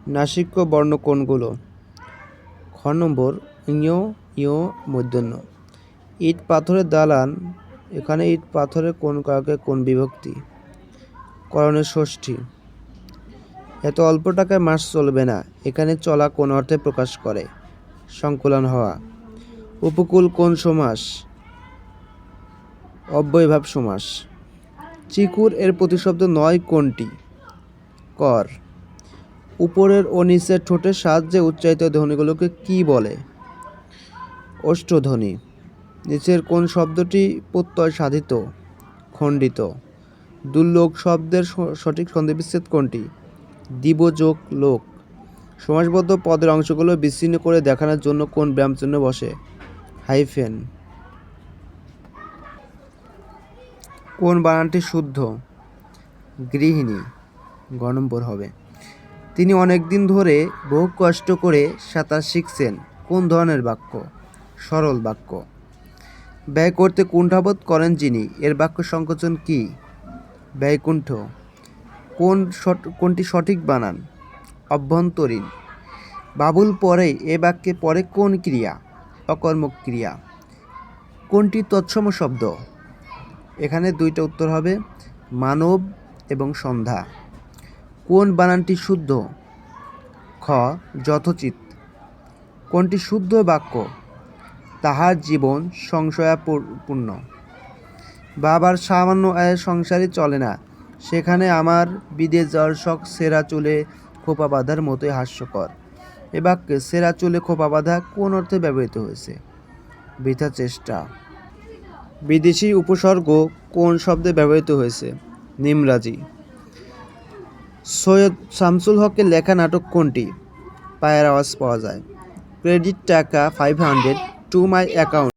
নাসিক্য বর্ণ কোনগুলো? খ নম্বর ঞ, ইয়, মূর্ধন্য। ইট পাথরের দালান, এখানে ইট পাথরের কোন কাকে কোন বিভক্তি? করণের ষষ্ঠী। এত অল্প টাকায় মাস চলবে না, এখানে চলা কোন অর্থে প্রকাশ করে? সংকুলান হওয়া। উপকূল কোন সমাস? অব্যয়ভাব সমাস। চিকুর এর প্রতিশব্দ নয় কোনটি? কর। উপরের ও নিচের ঠোঁটের সাহায্যে উচ্চারিত ধ্বনিগুলোকে কি বলে? অষ্টধ্বনি। নিচের কোন শব্দটি প্রত্যয় সাধিত? খণ্ডিত। দুর্লোক শব্দের সঠিক সন্ধিবিচ্ছেদ কোনটি? দিব যোগ লোক। সমাসবদ্ধ পদের অংশগুলো বিচ্ছিন্ন করে দেখানোর জন্য কোন ব্যায়ামচিহ্ন বসে? হাইফেন। কোন বানানটি শুদ্ধ? গৃহিণী। গ নম্বর হবে। তিনি অনেক দিন ধরে বহু কষ্ট করে সাঁতার শিখছেন। কোন ধরনের বাক্য? সরল বাক্য। ব্যয় করতে কুণ্ঠাবোধ করেন যিনি, এর বাক্য সংকোচন কি? ব্যয়কুণ্ঠ। কোনটি সঠিক বানান? অভ্যন্তরীণ। বাবুল পরে এ বাক্যে পরে কোন ক্রিয়া? অকর্মক ক্রিয়া। কোনটি তৎসম শব্দ? এখানে দুইটা উত্তর হবে, মানব এবং সন্ধ্যা। কোন বানানটি শুদ্ধ? খ, যথোচিত। কোনটি শুদ্ধ বাক্য? তাহার জীবন সংশয়াপূর্ণ। বাবার সামান্য আয়ের সংসারই চলে না, সেখানে আমার বিদেশ যাওয়ার শখ সেরা চুলে খোপা বাঁধার মতোই হাস্যকর। এ বাক্যে সেরা চুলে খোপা বাঁধা কোন অর্থে ব্যবহৃত হয়েছে? বৃথা চেষ্টা। বিদেশি উপসর্গ কোন শব্দে ব্যবহৃত হয়েছে? নিমরাজি। সৈয়দ শামসুল হকের লেখা নাটক কোনটি? পায়ের আওয়াজ পাওয়া যায়। ক্রেডিট টাকা 500 টু মাই অ্যাকাউন্ট।